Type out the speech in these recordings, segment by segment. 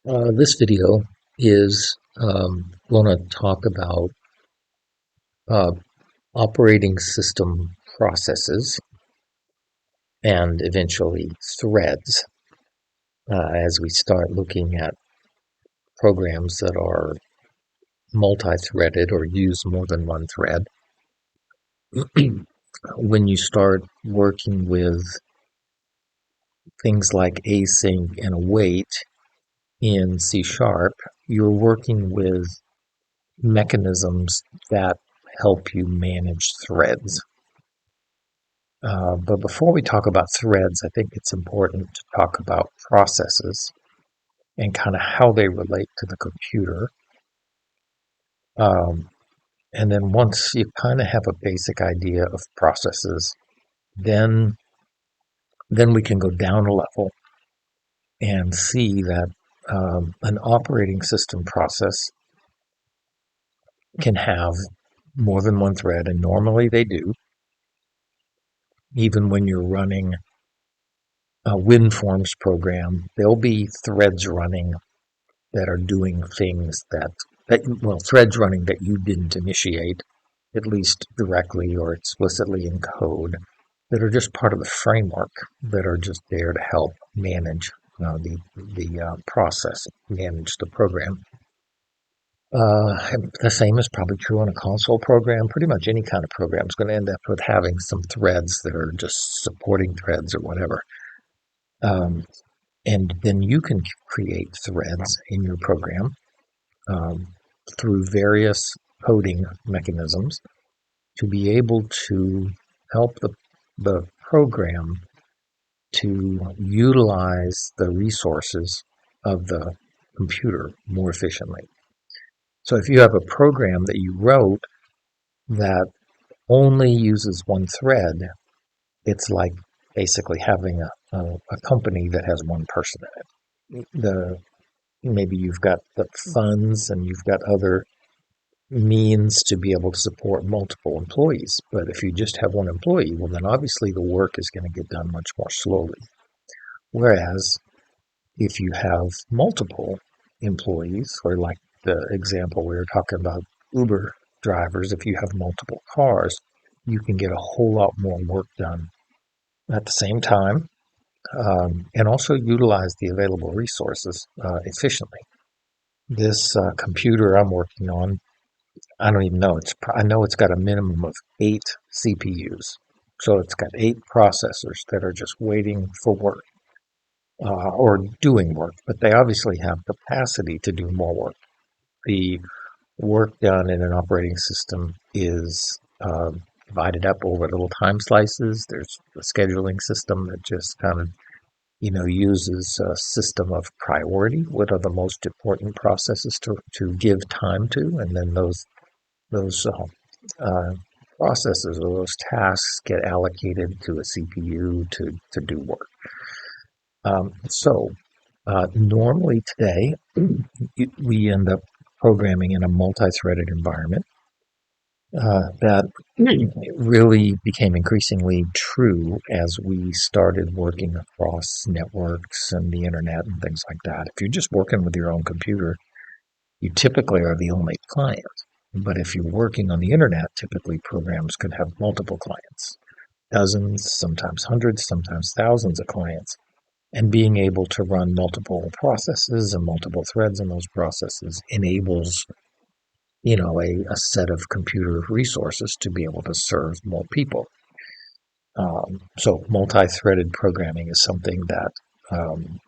This video is going to talk about uh, operating system processes and eventually threads as we start looking at programs that are multi-threaded or use more than one thread. When you start working with things like async and await in C Sharp, you're working with mechanisms that help you manage threads. But before we talk about threads, I think it's important to talk about processes and kind of how they relate to the computer. Um, and then once you kind of have a basic idea of processes, then then we can go down a level and see that an operating system process can have more than one thread, and normally they do. Even when you're running a WinForms program, there'll be threads running that are doing things threads running that you didn't initiate, at least directly or explicitly in code, that are just part of the framework, that are just there to help manage the process, manage the program. The same is probably true on a console program. Pretty much any kind of program is going to end up with having some threads that are just supporting threads or whatever. And then you can create threads in your program um, through various coding mechanisms to be able to help the program to utilize the resources of the computer more efficiently. So if you have a program that you wrote that only uses one thread, it's like basically having a company that has one person in it. Maybe you've got the funds and you've got other means to be able to support multiple employees. But if you just have one employee, well, then obviously the work is going to get done much more slowly. Whereas if you have multiple employees, or like the example we were talking about, Uber drivers, if you have multiple cars, you can get a whole lot more work done at the same time, and also utilize the available resources efficiently. This computer I'm working on, I don't even know. I know it's got a minimum of 8 CPUs, so it's got 8 processors that are just waiting for work or doing work. But they obviously have capacity to do more work. The work done in an operating system is divided up over little time slices. There's a scheduling system that just kind of uses a system of priority. What are the most important processes to give time to, and then those processes or those tasks get allocated to a CPU to do work. Normally today, we end up programming in a multi-threaded environment. That really became increasingly true as we started working across networks and the internet and things like that. If you're just working with your own computer, you typically are the only client. But if you're working on the internet, typically programs could have multiple clients, dozens, sometimes hundreds, sometimes thousands of clients. And being able to run multiple processes and multiple threads in those processes enables, a set of computer resources to be able to serve more people. So multi-threaded programming is something that, um,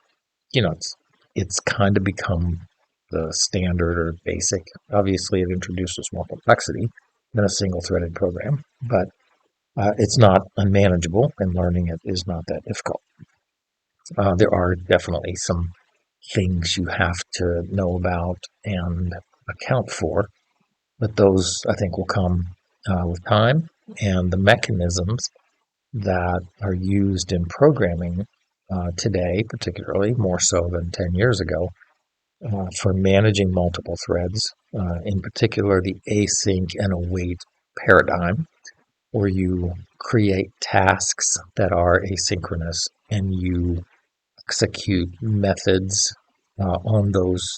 it's kind of become the standard or basic. Obviously, it introduces more complexity than a single-threaded program, but it's not unmanageable, and learning it is not that difficult. There are definitely some things you have to know about and account for, but those I think will come with time, and the mechanisms that are used in programming today, particularly more so than 10 years ago, for managing multiple threads, in particular the async and await paradigm, where you create tasks that are asynchronous and you execute methods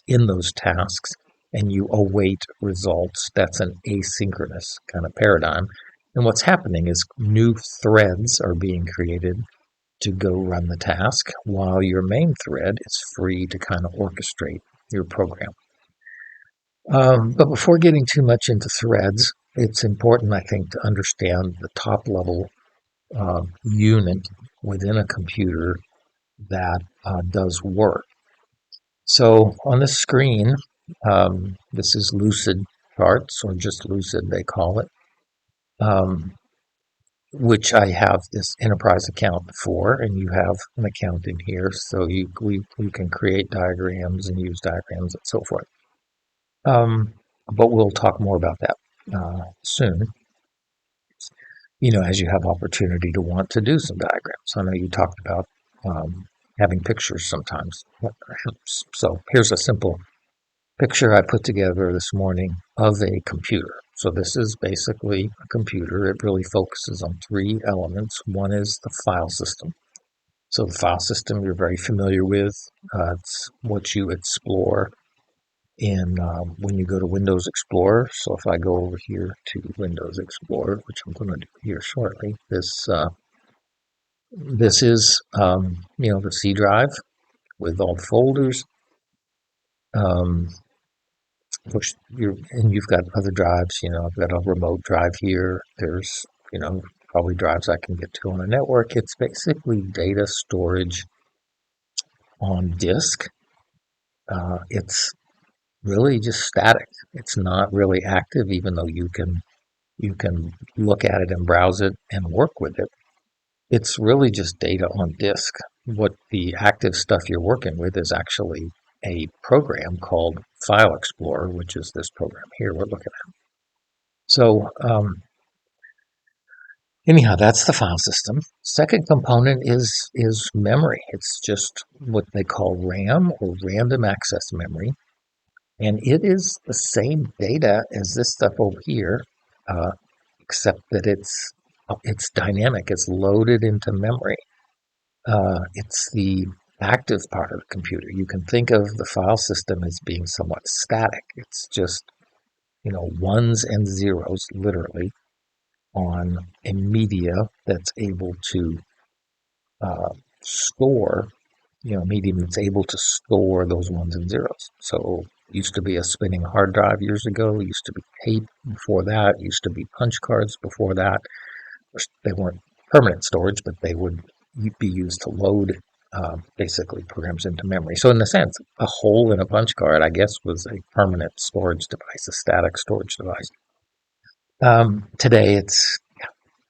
in those tasks, and you await results. That's an asynchronous kind of paradigm. And what's happening is new threads are being created to go run the task, while your main thread is free to kind of orchestrate your program. But before getting too much into threads, it's important, I think, to understand the top level unit within a computer that does work. So on this screen, this is Lucid Charts, or just Lucid, they call it, um, which I have this enterprise account for, and you have an account in here, so you can create diagrams and use diagrams and so forth. But we'll talk more about that soon. As you have opportunity to want to do some diagrams. I know you talked about having pictures sometimes. So here's a simple picture I put together this morning of a computer. So this is basically a computer. It really focuses on three elements. One is the file system. So the file system you're very familiar with. It's what you explore in when you go to Windows Explorer. So if I go over here to Windows Explorer, which I'm going to do here shortly, this is the C drive with all the folders. Of course, you've got other drives. I've got a remote drive here. There's probably drives I can get to on a network. It's basically data storage on disk. It's really just static. It's not really active, even though you can look at it and browse it and work with it. It's really just data on disk. What the active stuff you're working with is actually a program called File Explorer, which is this program here we're looking at. So anyhow, that's the file system. Second component is memory. It's just what they call RAM, or random access memory. And it is the same data as this stuff over here, except that it's dynamic. It's loaded into memory. It's the active part of the computer. You can think of the file system as being somewhat static. It's just ones and zeros, literally, on a media that's able to store, medium that's able to store those ones and zeros. So used to be a spinning hard drive years ago, used to be tape before that, used to be punch cards before that. They weren't permanent storage, but they would be used to load basically programs into memory. So in a sense, a hole in a punch card, I guess, was a permanent storage device, a static storage device. Today it's,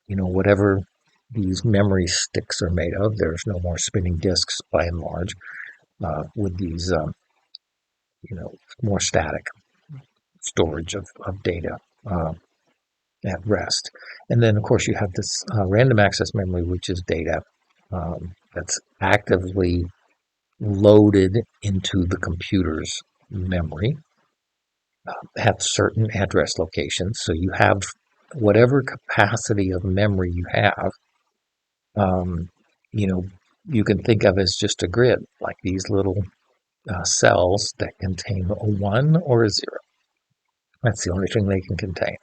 whatever these memory sticks are made of. There's no more spinning disks by and large with these, more static storage of data at rest. And then, of course, you have this random access memory, which is data that's actively loaded into the computer's memory at certain address locations. So you have whatever capacity of memory you have, you can think of as just a grid, like these little cells that contain a 1 or a 0. That's the only thing they can contain.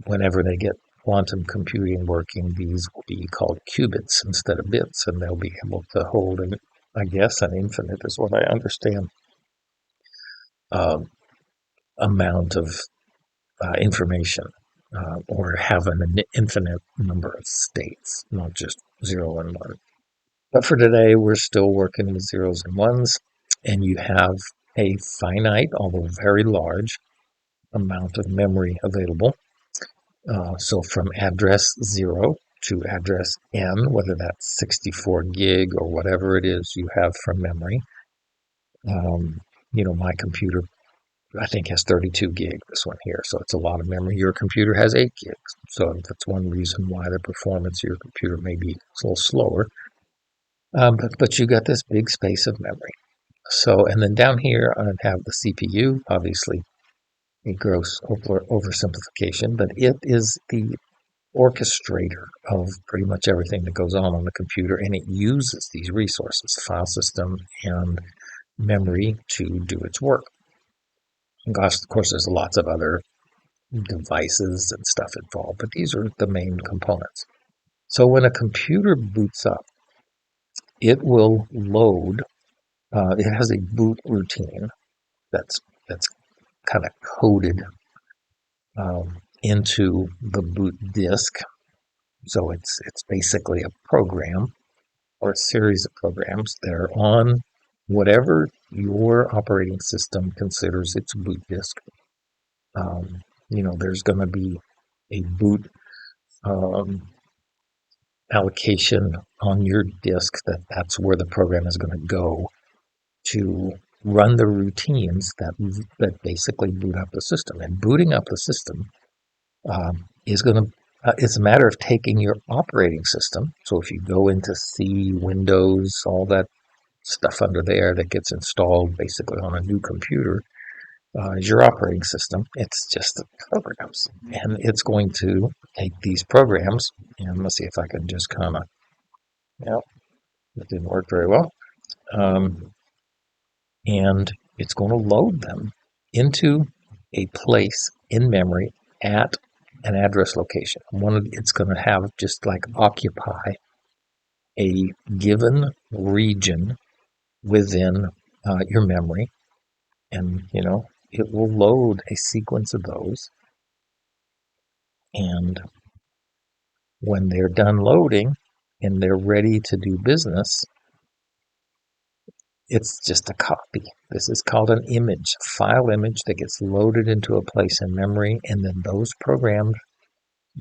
Whenever they get quantum computing working, these will be called qubits instead of bits, and they'll be able to hold, an infinite is what I understand, amount of information, or have an infinite number of states, not just 0 and 1. But for today, we're still working with zeros and ones, and you have a finite, although very large, amount of memory available. So from address 0 to address n, whether that's 64 gig or whatever it is you have from memory. My computer, I think, has 32 gig, this one here, so it's a lot of memory. Your computer has 8 gigs, so that's one reason why the performance of your computer may be a little slower. But you got this big space of memory. So, and then down here I have the CPU, obviously a gross oversimplification, but it is the orchestrator of pretty much everything that goes on the computer, and it uses these resources, file system and memory, to do its work. And gosh, of course, there's lots of other devices and stuff involved, but these are the main components. So when a computer boots up, it will load. It has a boot routine that's kind of coded into the boot disk. So it's basically a program or a series of programs that are on whatever your operating system considers its boot disk. There's going to be a boot allocation on your disk that's where the program is going to go to run the routines that basically boot up the system. And booting up the system is going to it's a matter of taking your operating system. So if you go into C, Windows, all that stuff under there that gets installed basically on a new computer is your operating system. It's just the programs. And it's going to take these programs, and let's see if I can just kind of, yeah, that didn't work very well. And it's going to load them into a place in memory at an address location. It's going to have just like occupy a given region within your memory, and it will load a sequence of those. And when they're done loading and they're ready to do business, it's just a copy. This is called an image, a file image that gets loaded into a place in memory, and then those programs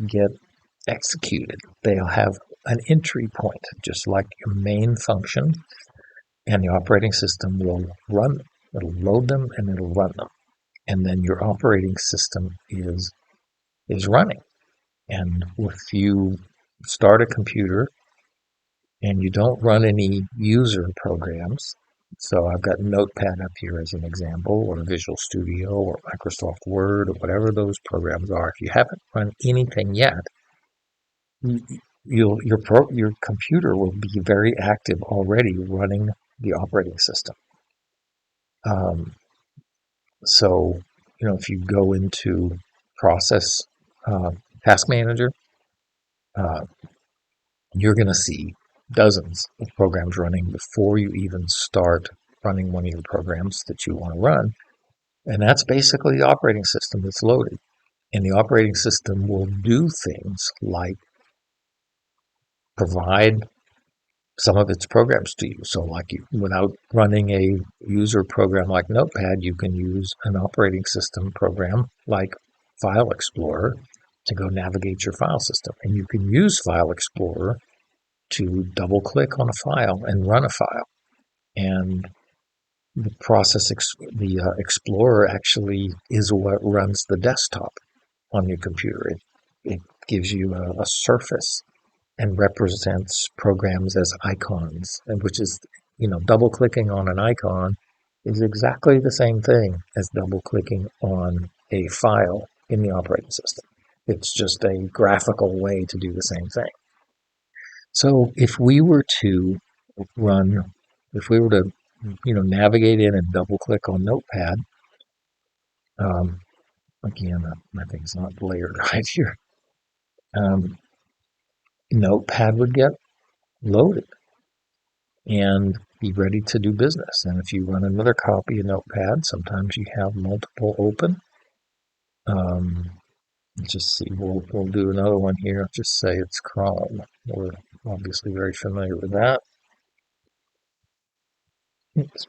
get executed. They'll have an entry point, just like your main function, and the operating system will run them. It'll load them and it'll run them. And then your operating system is running. And if you start a computer and you don't run any user programs, so I've got Notepad up here as an example, or Visual Studio, or Microsoft Word, or whatever those programs are. If you haven't run anything yet, your computer will be very active already running the operating system. So, if you go into Process Task Manager, you're going to see dozens of programs running before you even start running one of your programs that you want to run. And that's basically the operating system that's loaded. And the operating system will do things like provide some of its programs to you. So without running a user program like Notepad, you can use an operating system program like File Explorer to go navigate your file system. And you can use File Explorer to double click on a file and run a file. And the Explorer actually is what runs the desktop on your computer. It gives you a surface and represents programs as icons, and which is, double clicking on an icon is exactly the same thing as double clicking on a file in the operating system. It's just a graphical way to do the same thing. So if we were to navigate in and double click on Notepad, again, my thing's not layered right here. Notepad would get loaded and be ready to do business. And if you run another copy of Notepad, sometimes you have multiple open. Let's just see, we'll do another one here. I'll just say it's Chrome. We're obviously very familiar with that. Oops.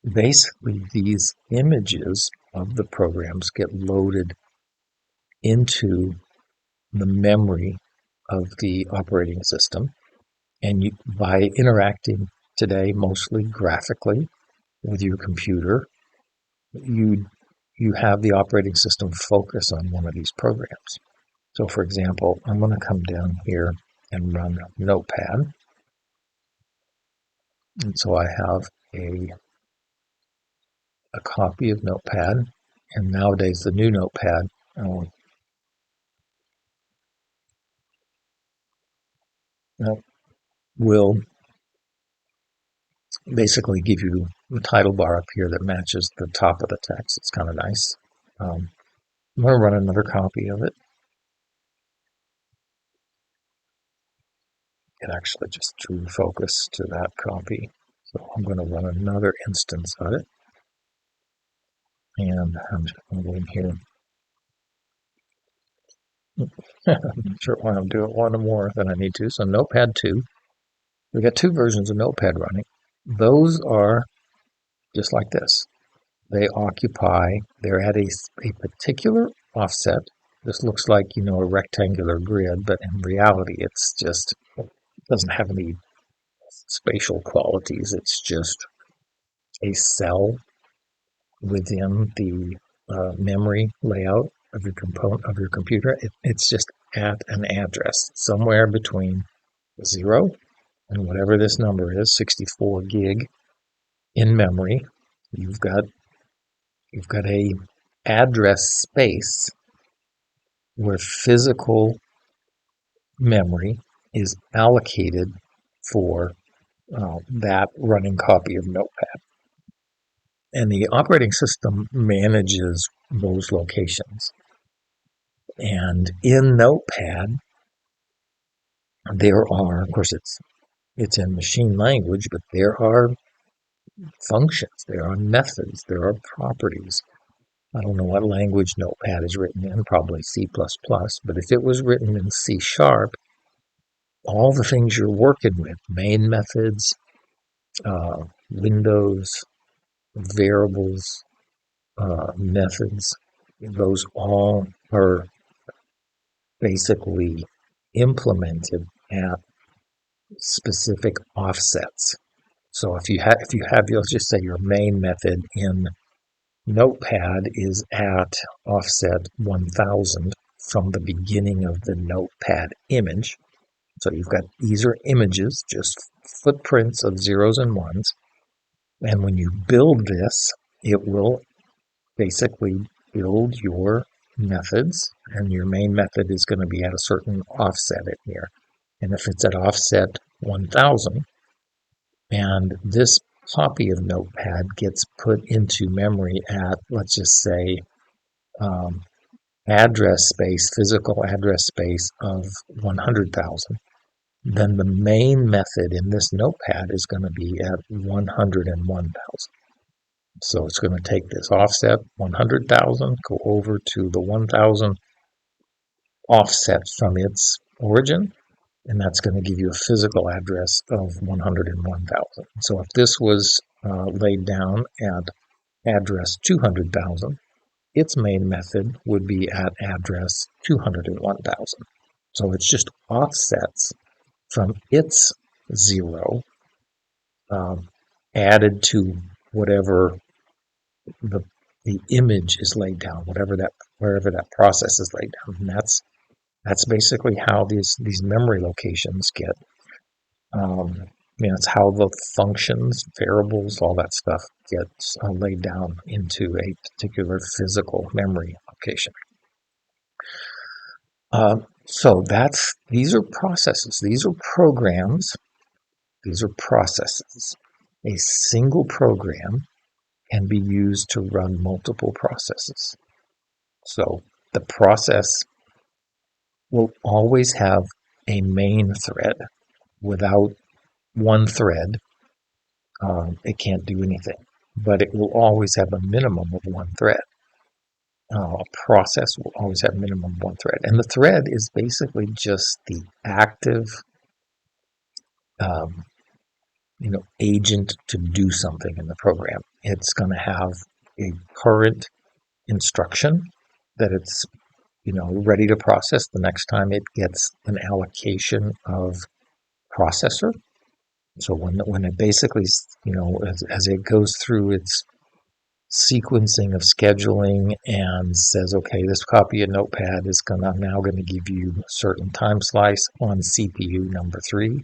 Basically, these images of the programs get loaded into the memory of the operating system. And by interacting today mostly graphically with your computer, you have the operating system focus on one of these programs. So for example, I'm going to come down here and run Notepad. And so I have a copy of Notepad. And nowadays the new Notepad that will basically give you the title bar up here that matches the top of the text. It's kind of nice. I'm going to run another copy of it. It actually just drew focus to that copy. So I'm going to run another instance of it. And I'm just going to go in here. I'm not sure why I'm doing one more than I need to. So Notepad 2. We've got two versions of Notepad running. Those are just like this. They're at a particular offset. This looks like, a rectangular grid, but in reality, it doesn't have any spatial qualities. It's just a cell within the memory layout of your computer. It's just at an address somewhere between 0 and whatever this number is, 64 gig in memory. You've got a address space where physical memory is allocated for that running copy of Notepad. And the operating system manages those locations. And in Notepad, there are, of course, it's in machine language, but there are functions, there are methods, there are properties. I don't know what language Notepad is written in, probably C++, but if it was written in C#, all the things you're working with, main methods, windows, variables, methods, those all are basically implemented at specific offsets. So if you have, let's just say your main method in Notepad is at offset 1000 from the beginning of the Notepad image. So these are images, just footprints of zeros and ones. And when you build this, it will basically build your methods, and your main method is going to be at a certain offset in here. And if it's at offset 1000, and this copy of Notepad gets put into memory at, let's just say, physical address space of 100,000, then the main method in this Notepad is going to be at 101,000. So it's going to take this offset 100,000, go over to the 1,000 offset from its origin, and that's going to give you a physical address of 101,000. So if this was laid down at address 200,000, its main method would be at address 201,000. So it's just offsets from its 0 added to whatever the image is laid down, wherever that process is laid down. And that's basically how these memory locations get. It's how the functions, variables, all that stuff gets laid down into a particular physical memory location. So these are processes. These are programs. These are processes. A single program can be used to run multiple processes. So the process will always have a main thread. Without one thread, it can't do anything. But it will always have a minimum of one thread. A process will always have a minimum of one thread. And the thread is basically just the active agent to do something in the program. It's going to have a current instruction that it's ready to process the next time it gets an allocation of processor. So when it basically, as it goes through its sequencing of scheduling and says, okay, this copy of Notepad is now going to give you a certain time slice on CPU number 3,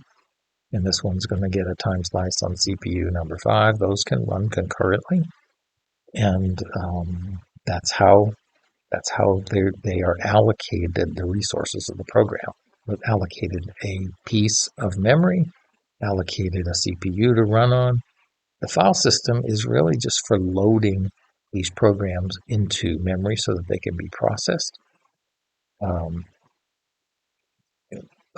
and this one's going to get a time slice on CPU number 5. Those can run concurrently, and that's how they are allocated the resources of the program. allocated a piece of memory, allocated a CPU to run on. The file system is really just for loading these programs into memory so that they can be processed. Um,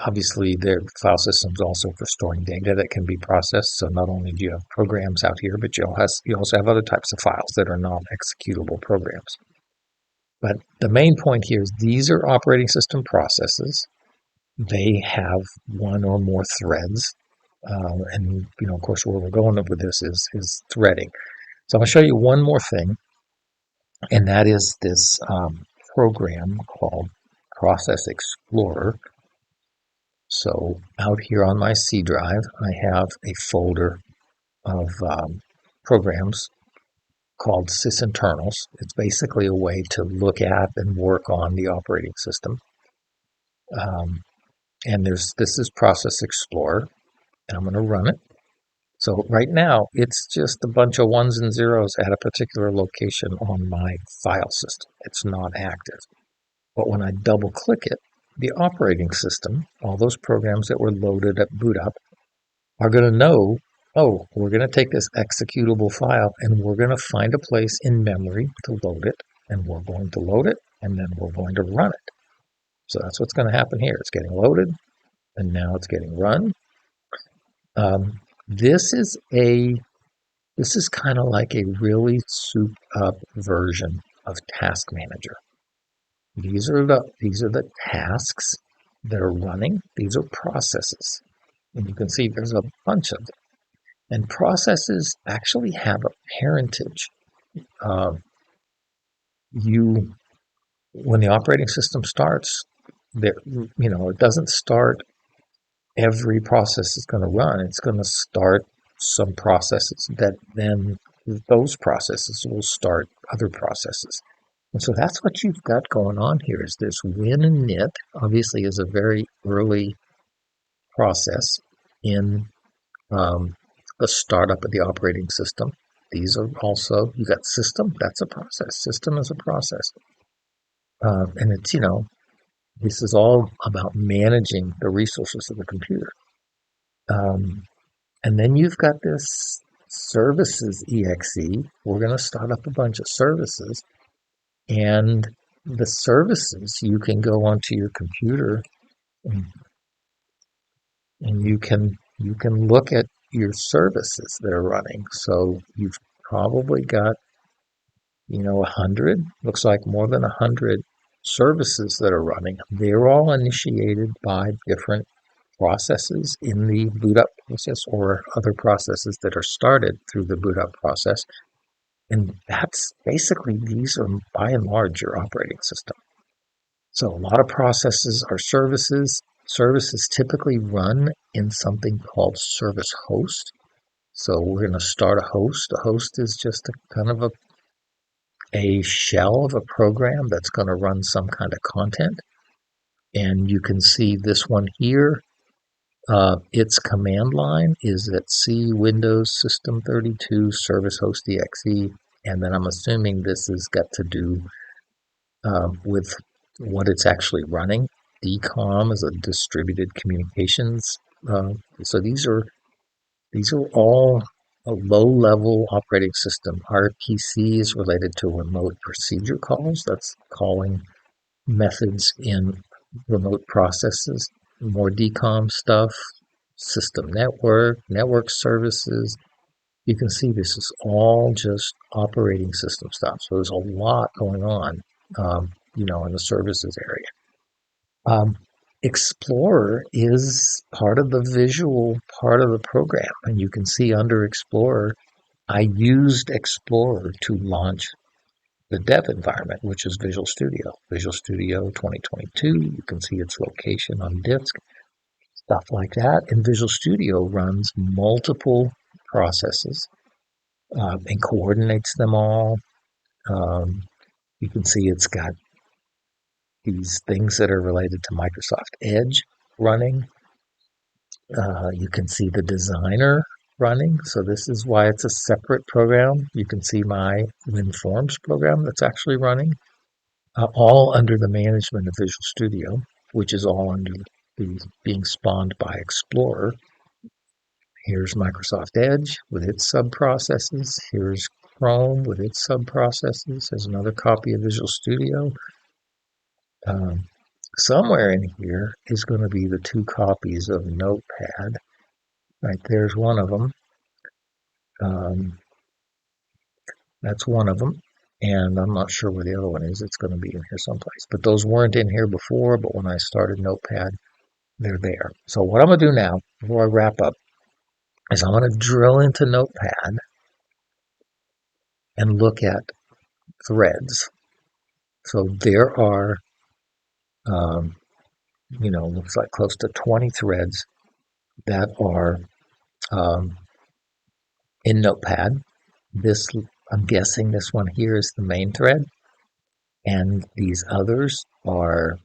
Obviously, their file systems also for storing data that can be processed. So not only do you have programs out here, but you also have other types of files that are not executable programs. But the main point here is these are operating system processes. They have one or more threads. And, of course, where we're going with this is threading. So I'm going to show you one more thing, and that is this program called Process Explorer. So out here on my C drive, I have a folder of programs called sysinternals. It's basically a way to look at and work on the operating system. And this is Process Explorer, and I'm going to run it. So right now, it's just a bunch of ones and zeros at a particular location on my file system. It's not active. But when I double click it, the operating system, all those programs that were loaded at boot up, are going to know, oh, we're going to take this executable file and we're going to find a place in memory to load it, and we're going to load it, and then we're going to run it. So that's what's going to happen here. It's getting loaded, and now it's getting run. This is kind of like a really souped up version of Task Manager. These are the tasks that are running. These are processes. And you can see there's a bunch of them. And processes actually have a parentage. When the operating system starts, it doesn't start every process is going to run. It's going to start some processes that then those processes will start other processes. And so that's what you've got going on here is this win and knit obviously is a very early process in the startup of the operating system. These are also, you got system, that's a process. System is a process. And it's, this is all about managing the resources of the computer. And then you've got this services exe. We're going to start up a bunch of services. And the services, you can go onto your computer and you can look at your services that are running. So you've probably got 100, looks like more than 100 services that are running. They're all initiated by different processes in the boot up process or other processes that are started through the boot up process. And that's basically, these are by and large your operating system. So a lot of processes are services. Services typically run in something called service host. So we're going to start a host. A host is just a kind of a shell of a program that's going to run some kind of content. And you can see this one here. Its command line is at C Windows System 32 Service Host exe. And then I'm assuming this has got to do with what it's actually running. DCOM is a distributed communications. So these are all a low-level operating system. RPC is related to remote procedure calls. That's calling methods in remote processes. More DCOM stuff, system network services. You can see this is all just operating system stuff. So there's a lot going on, in the services area. Explorer is part of the visual part of the program. And you can see under Explorer, I used Explorer to launch the dev environment, which is Visual Studio. Visual Studio 2022, you can see its location on disk, stuff like that. And Visual Studio runs multiple processes and coordinates them all. You can see it's got these things that are related to Microsoft Edge running. You can see the designer running. So this is why it's a separate program. You can see my WinForms program that's actually running, all under the management of Visual Studio, which is all under being spawned by Explorer. Here's Microsoft Edge with its sub-processes. Here's Chrome with its sub-processes. There's another copy of Visual Studio. Somewhere in here is going to be the two copies of Notepad. Right, there's one of them. That's one of them. And I'm not sure where the other one is. It's going to be in here someplace. But those weren't in here before, but when I started Notepad, they're there. So what I'm going to do now, before I wrap up, is I'm going to drill into Notepad and look at threads. So there are, looks like close to 20 threads that are in Notepad. I'm guessing this one here is the main thread, and these others are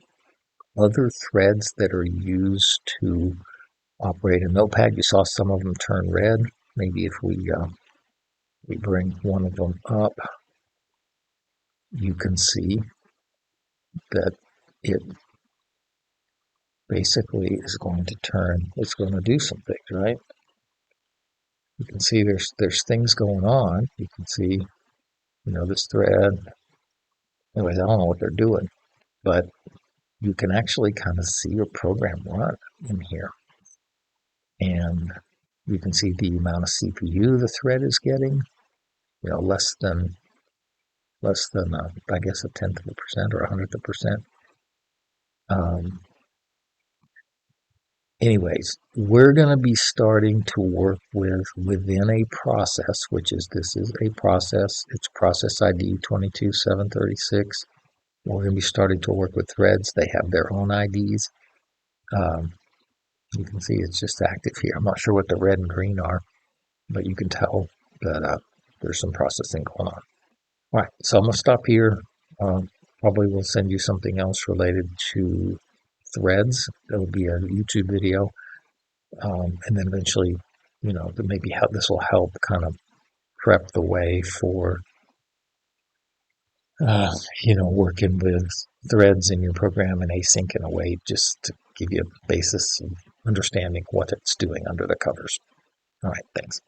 other threads that are used to operate a Notepad. You saw some of them turn red. Maybe if we bring one of them up, you can see that it basically is going to it's going to do some things, right? You can see there's things going on. You can see, this thread. Anyways, I don't know what they're doing, but you can actually kind of see your program run in here. And you can see the amount of CPU the thread is getting, less than I guess, 1/10 of a percent or 100th of a percent. Anyways, we're going to be starting to work within a process, this is a process. It's process ID 22736. We're going to be starting to work with threads. They have their own IDs. You can see it's just active here. I'm not sure what the red and green are, but you can tell that there's some processing going on. All right, so I'm going to stop here. Probably will send you something else related to threads. It'll be a YouTube video. And then eventually, maybe how this will help kind of prep the way for, working with threads in your program and async in a way just to give you a basis of understanding what it's doing under the covers. All right, thanks.